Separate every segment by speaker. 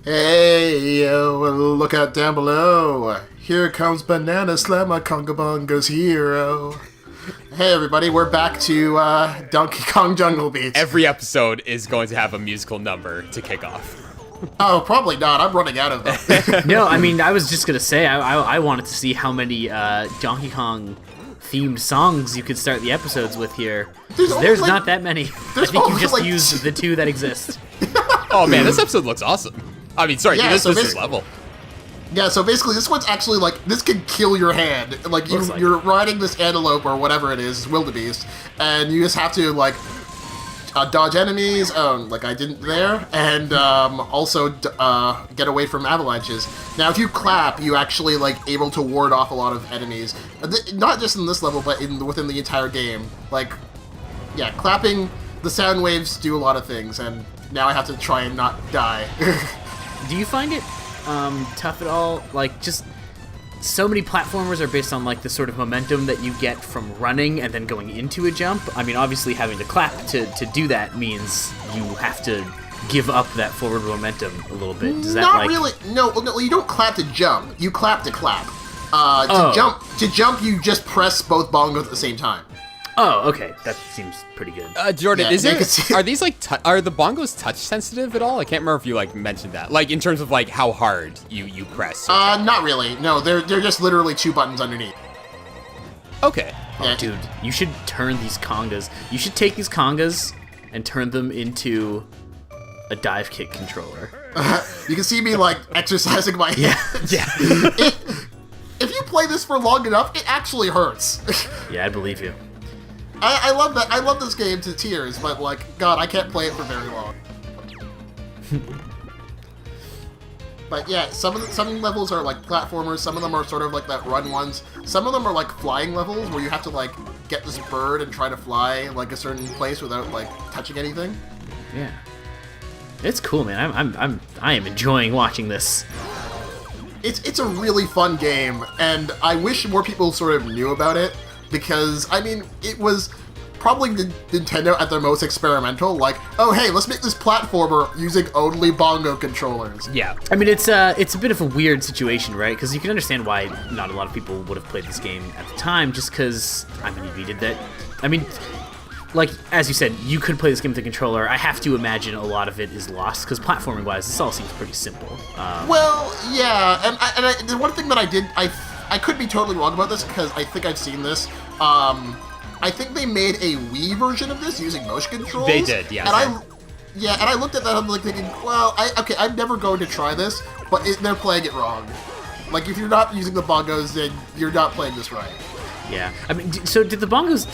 Speaker 1: Hey, look out down below. Here comes Banana Slammer Conga Bongo's hero. Hey everybody, we're back to Donkey Kong Jungle Beat.
Speaker 2: Every episode is going to have a musical number to kick off.
Speaker 1: Oh, probably not. I'm running out of them.
Speaker 3: No, I mean, I was just going to say, I wanted to see how many Donkey Kong themed songs you could start the episodes with here. There's not that many. I think you just used the two that exist.
Speaker 2: Oh man, this episode looks awesome. I mean, sorry, this is level.
Speaker 1: Yeah, so basically this one's actually like, this can kill your hand. Like, you're riding this antelope or whatever it is, wildebeest, and you just have to like dodge enemies, like I didn't there, and also get away from avalanches. Now if you clap, you actually like able to ward off a lot of enemies. Not just in this level, but within the entire game. Like, yeah, clapping, the sound waves do a lot of things, and now I have to try and not die.
Speaker 3: Do you find it tough at all? Like, just so many platformers are based on like the sort of momentum that you get from running and then going into a jump. I mean, obviously having to clap to do that means you have to give up that forward momentum a little bit. Does that
Speaker 1: Not really. No, you don't clap to jump. You clap to clap. To jump, you just press both bongos at the same time.
Speaker 3: Oh, okay. That seems pretty good.
Speaker 2: Jordan,
Speaker 1: Yeah,
Speaker 2: are these like are the bongos touch sensitive at all? I can't remember if you like mentioned that. Like in terms of like how hard you press.
Speaker 1: Not really. No, they're just literally two buttons underneath.
Speaker 2: Okay.
Speaker 3: Oh, dude, you should turn these congas. You should take these congas and turn them into a dive kick controller.
Speaker 1: You can see me like exercising my hands.
Speaker 3: Yeah.
Speaker 1: If you play this for long enough, it actually hurts.
Speaker 3: Yeah, I believe you.
Speaker 1: I love that. I love this game to tears, but like, God, I can't play it for very long. But yeah, some levels are like platformers. Some of them are sort of like that run ones. Some of them are like flying levels where you have to like get this bird and try to fly like a certain place without like touching anything.
Speaker 3: Yeah, it's cool, man. I am enjoying watching this.
Speaker 1: It's a really fun game, and I wish more people sort of knew about it. Because, I mean, it was probably Nintendo at their most experimental, like, oh hey, let's make this platformer using only bongo controllers.
Speaker 3: Yeah. I mean, it's a bit of a weird situation, right? Because you can understand why not a lot of people would have played this game at the time, just because, I mean, you needed that. I mean, like, as you said, you could play this game with a controller. I have to imagine a lot of it is lost, because platforming-wise, this all seems pretty simple.
Speaker 1: Well, yeah, and the one thing that I could be totally wrong about this, because I think I've seen this. I think they made a Wii version of this using motion controls.
Speaker 2: They did, yeah.
Speaker 1: And I looked at that, I'm like thinking, well, I'm never going to try this, but they're playing it wrong. Like, if you're not using the bongos, then you're not playing this right.
Speaker 3: Yeah. I mean, so did the bongos,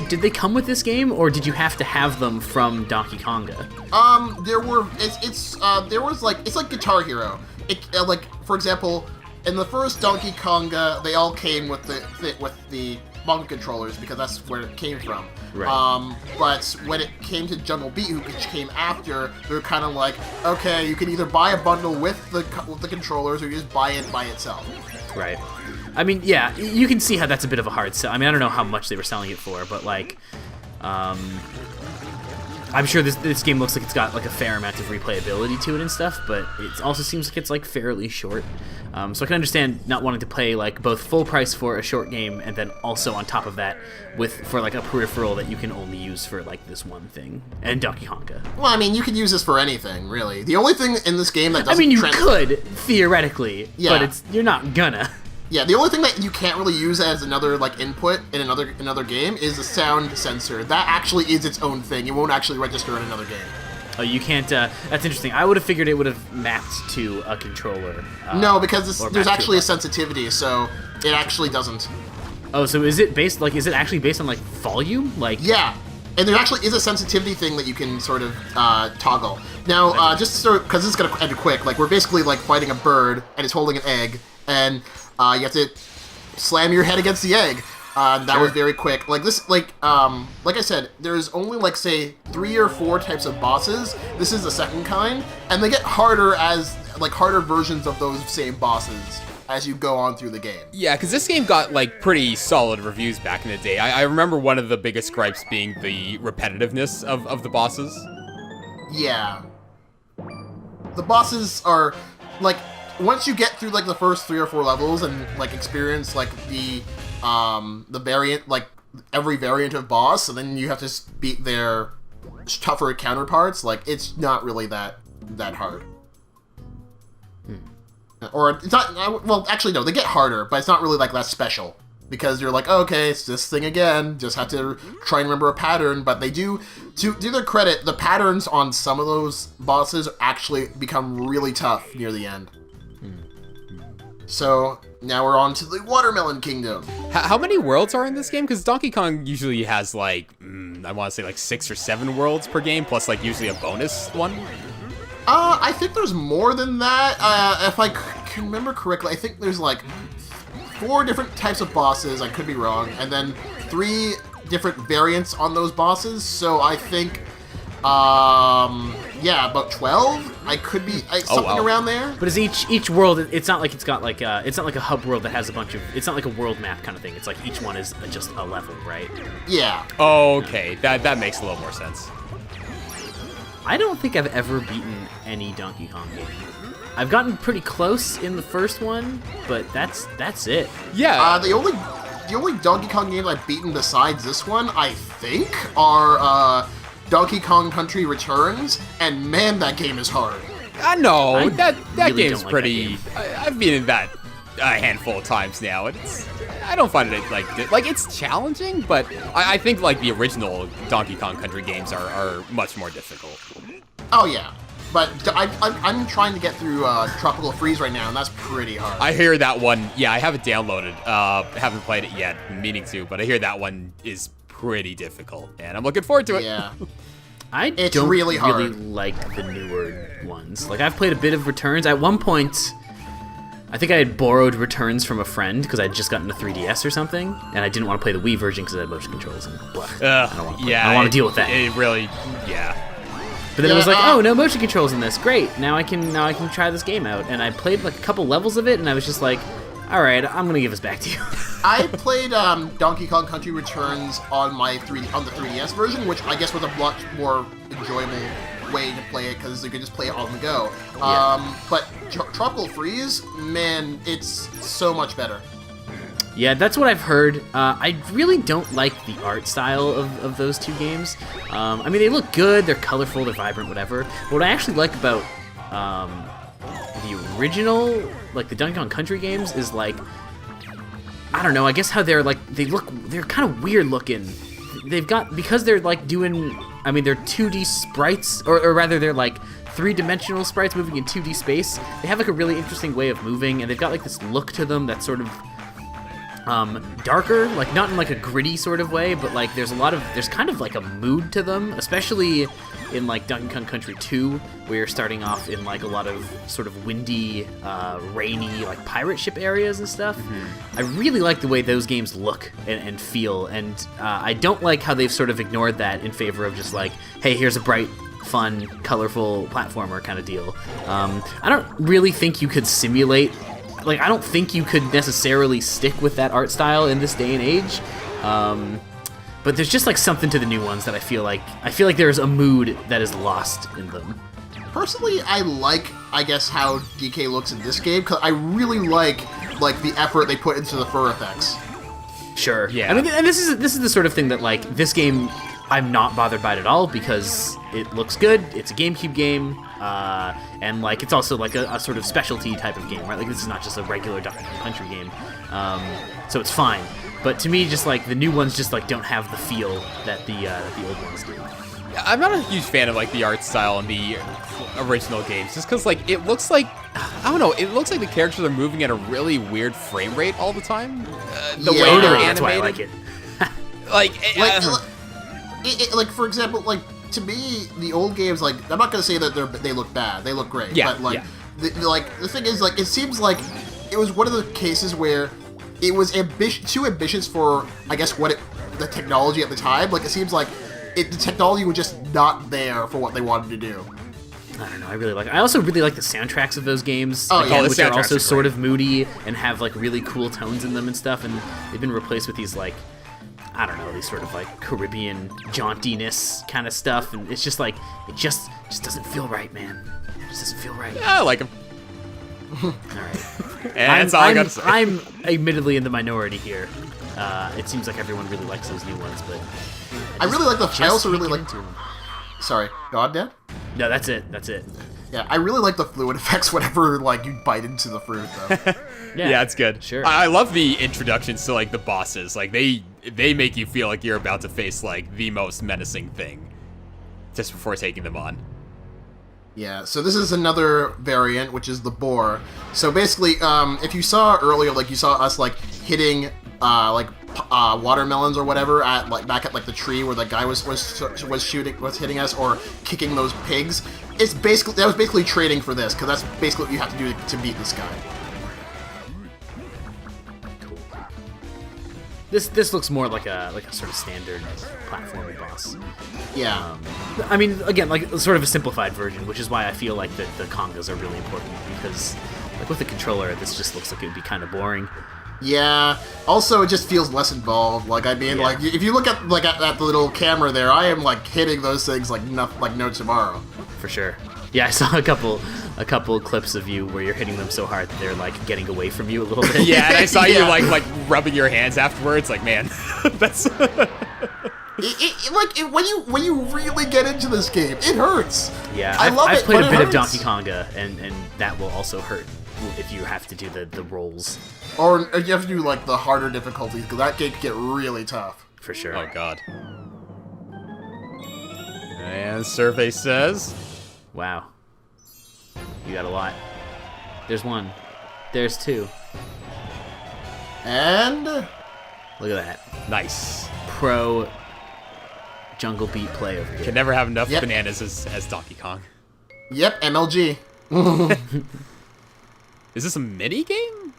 Speaker 3: did they come with this game, or did you have to have them from Donkey Konga? It's like Guitar Hero. Like, for example, in the first Donkey Konga, they all came with the bongo controllers because that's where it came from. Right.
Speaker 1: But when it came to Jungle Beat, which came after, they were kind of like, okay, you can either buy a bundle with the controllers or you just buy it by itself.
Speaker 3: Right. I mean, yeah, you can see how that's a bit of a hard sell. I mean, I don't know how much they were selling it for, but like, I'm sure this game looks like it's got like a fair amount of replayability to it and stuff, but it also seems like it's like fairly short. So I can understand not wanting to pay like both full price for a short game and then also on top of that for like a peripheral that you can only use for like this one thing and Donkey Konga.
Speaker 1: Well, I mean, you could use this for anything, really. The only thing in this game that doesn't...
Speaker 3: I mean, you could, theoretically,
Speaker 1: yeah.
Speaker 3: But you're not gonna.
Speaker 1: Yeah, the only thing that you can't really use as another like input in another game is the sound sensor. That actually is its own thing. It won't actually register in another game.
Speaker 3: Oh, you can't. That's interesting. I would have figured it would have mapped to a controller.
Speaker 1: No, because there's actually a sensitivity, so it actually doesn't.
Speaker 3: Oh, so is it actually based on like volume? Like,
Speaker 1: yeah, and there actually is a sensitivity thing that you can sort of toggle. Now, just sort of, because this is gonna end quick. Like, we're basically like fighting a bird and it's holding an egg, and you have to slam your head against the egg. That was very quick. Like this, like I said, there's only like say 3 or 4 types of bosses. This is the second kind, and they get harder as like harder versions of those same bosses as you go on through the game.
Speaker 2: Yeah, because this game got like pretty solid reviews back in the day. I remember one of the biggest gripes being the repetitiveness of the bosses.
Speaker 1: Yeah. the bosses are like once you get through like the first 3 or 4 levels and like experience like the variant, like every variant of boss, and then you have to beat their tougher counterparts. Like it's not really that hard. Or it's not. Well, actually, no. They get harder, but it's not really like that special because you're like, oh, okay, it's this thing again. Just have to try and remember a pattern. But they do, to their credit, the patterns on some of those bosses actually become really tough near the end. So now we're on to the Watermelon Kingdom.
Speaker 2: How many worlds are in this game? Because Donkey Kong usually has like, I want to say like 6 or 7 worlds per game, plus like usually a bonus one.
Speaker 1: I think there's more than that. If I can remember correctly, I think there's like 4 different types of bosses. I could be wrong, and then 3 different variants on those bosses. So I think, yeah, about 12. I could be something around there.
Speaker 3: But is each world? It's not like it's got like it's not like a hub world that has a bunch of. It's not like a world map kind of thing. It's like each one is just a level, right?
Speaker 1: Yeah.
Speaker 2: Oh, okay, that makes a little more sense.
Speaker 3: I don't think I've ever beaten any Donkey Kong game. I've gotten pretty close in the first one, but that's it.
Speaker 2: Yeah.
Speaker 1: The only Donkey Kong games I've beaten besides this one, I think, are Donkey Kong Country Returns, and man, that game is hard.
Speaker 2: I know that
Speaker 3: really
Speaker 2: game's
Speaker 3: don't like
Speaker 2: pretty.
Speaker 3: that game.
Speaker 2: I've been in that a handful of times now. I don't find it like it's challenging, but I think like the original Donkey Kong Country games are much more difficult.
Speaker 1: Oh yeah, but I'm trying to get through Tropical Freeze right now, and that's pretty hard.
Speaker 2: I hear that one. Yeah, I have it downloaded. Haven't played it yet, meaning to, but I hear that one is pretty difficult, and I'm looking forward to it.
Speaker 1: Yeah.
Speaker 3: It's
Speaker 1: don't really
Speaker 3: like the newer ones. Like I've played a bit of Returns. At one point, I think I had borrowed Returns from a friend because I'd just gotten a 3DS or something, and I didn't want to play the Wii version because it had motion controls and blah. I don't want to deal with that.
Speaker 2: It really, yeah.
Speaker 3: But then it was like, oh, no motion controls in this. Great. Now I can try this game out. And I played like a couple levels of it, and I was just like, all right, I'm gonna give this back to you.
Speaker 1: I played Donkey Kong Country Returns on the 3DS version, which I guess was a much more enjoyable way to play it because you could just play it on the go. But Tropical Freeze, man, it's so much better.
Speaker 3: Yeah, that's what I've heard. I really don't like the art style of those two games. I mean, they look good, they're colorful, they're vibrant, whatever. But what I actually like about the original, like the Donkey Kong Country games, is like, I don't know, I guess how they're kind of weird looking. They've got, because they're like doing, I mean, they're 2D sprites, or rather they're like 3-dimensional sprites moving in 2D space. They have like a really interesting way of moving, and they've got like this look to them that's sort of darker, like not in like a gritty sort of way, but like there's kind of like a mood to them, especially in like Donkey Kong Country 2, where you're starting off in like a lot of sort of windy, rainy, like pirate ship areas and stuff. Mm-hmm. I really like the way those games look and feel, and I don't like how they've sort of ignored that in favor of just like, hey, here's a bright, fun, colorful platformer kind of deal. I don't really think you could simulate, like, I don't think you could necessarily stick with that art style in this day and age. But there's just like something to the new ones that I feel like there's a mood that is lost in them.
Speaker 1: Personally, I guess how DK looks in this game, because I really like the effort they put into the fur effects.
Speaker 3: Sure.
Speaker 2: Yeah.
Speaker 3: I mean, and this is the sort of thing that like this game I'm not bothered by it at all because it looks good. It's a GameCube game, and like it's also like a sort of specialty type of game, right? Like this is not just a regular Donkey Kong Country game, so it's fine. But to me, just like the new ones, just like don't have the feel that the old ones do.
Speaker 2: I'm not a huge fan of like the art style in the original games, just because like it looks like, I don't know, it looks like the characters are moving at a really weird frame rate all the time. The way they're animated.
Speaker 3: That's why I like it.
Speaker 1: Like for example, like to me, the old games, like I'm not gonna say that they look bad. They look great.
Speaker 2: Yeah,
Speaker 1: but like,
Speaker 2: yeah.
Speaker 1: The thing is, like, it seems like it was one of the cases where it was too ambitious for, I guess, the technology at the time. Like, it seems like the technology was just not there for what they wanted to do.
Speaker 3: I don't know. I also really like the soundtracks of those games.
Speaker 1: Oh, yeah,
Speaker 3: which are also sort of moody and have like really cool tones in them and stuff. And they've been replaced with these like, I don't know, these sort of like Caribbean jauntiness kind of stuff. And it's just like, it just doesn't feel right, man. This doesn't feel right.
Speaker 2: Yeah, I like him.
Speaker 3: All right.
Speaker 2: And that's all I got to say.
Speaker 3: I'm admittedly in the minority here. It seems like everyone really likes those new ones, but
Speaker 1: I really like the. I also really like.
Speaker 3: into them.
Speaker 1: Sorry, God, Dad?
Speaker 3: No, that's it. That's it.
Speaker 1: Yeah, I really like the fluid effects whenever like you bite into the fruit, though.
Speaker 2: Yeah, it's good.
Speaker 3: Sure.
Speaker 2: I love the introductions to like the bosses. Like they make you feel like you're about to face like the most menacing thing just before taking them on.
Speaker 1: Yeah, so this is another variant, which is the boar. So basically, if you saw earlier, like you saw us like hitting watermelons or whatever at like back at like the tree where the guy was hitting us, or kicking those pigs. That was basically trading for this, because that's basically what you have to do to beat this guy.
Speaker 3: This looks more like a sort of standard platforming boss.
Speaker 1: Yeah.
Speaker 3: I mean, again, like sort of a simplified version, which is why I feel like the congas are really important, because like with the controller, this just looks like it would be kind of boring.
Speaker 1: Yeah. Also, it just feels less involved. Like, I mean, like if you look at like at the little camera there, I am like hitting those things like no tomorrow.
Speaker 3: For sure. Yeah, I saw a couple clips of you where you're hitting them so hard that they're like getting away from you a little bit.
Speaker 2: Yeah, and I saw you like rubbing your hands afterwards. Like, man, that's.
Speaker 1: When you really get into this game, it hurts.
Speaker 3: Yeah,
Speaker 1: I've
Speaker 3: played a bit of
Speaker 1: hurts.
Speaker 3: Donkey Konga, and that will also hurt if you have to do the rolls.
Speaker 1: Or you have to do like the harder difficulties, because that game can get really tough.
Speaker 3: For sure.
Speaker 2: Oh god. And survey says,
Speaker 3: Wow. You got a lot. There's one. There's two.
Speaker 1: And
Speaker 3: Look at that.
Speaker 2: nice.
Speaker 3: Pro jungle beat play over here.
Speaker 2: Can never have enough
Speaker 1: Yep.
Speaker 2: bananas as Donkey Kong.
Speaker 1: yep, MLG.
Speaker 2: Is this a mini game?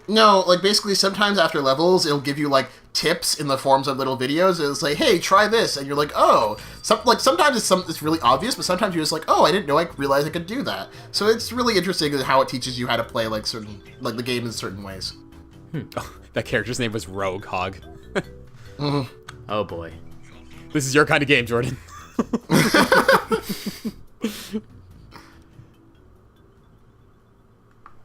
Speaker 1: No, like basically sometimes after levels, it'll give you like tips in the forms of little videos. It'll say, "Hey, try this," and you're like, "Oh." Sometimes it's really obvious, but sometimes you're just like, "Oh, I didn't know I realized I could do that." So it's really interesting how it teaches you how to play like the game in certain ways.
Speaker 2: Oh, that character's name was Rogue Hog.
Speaker 3: Oh boy.
Speaker 2: This is your kind of game, Jordan.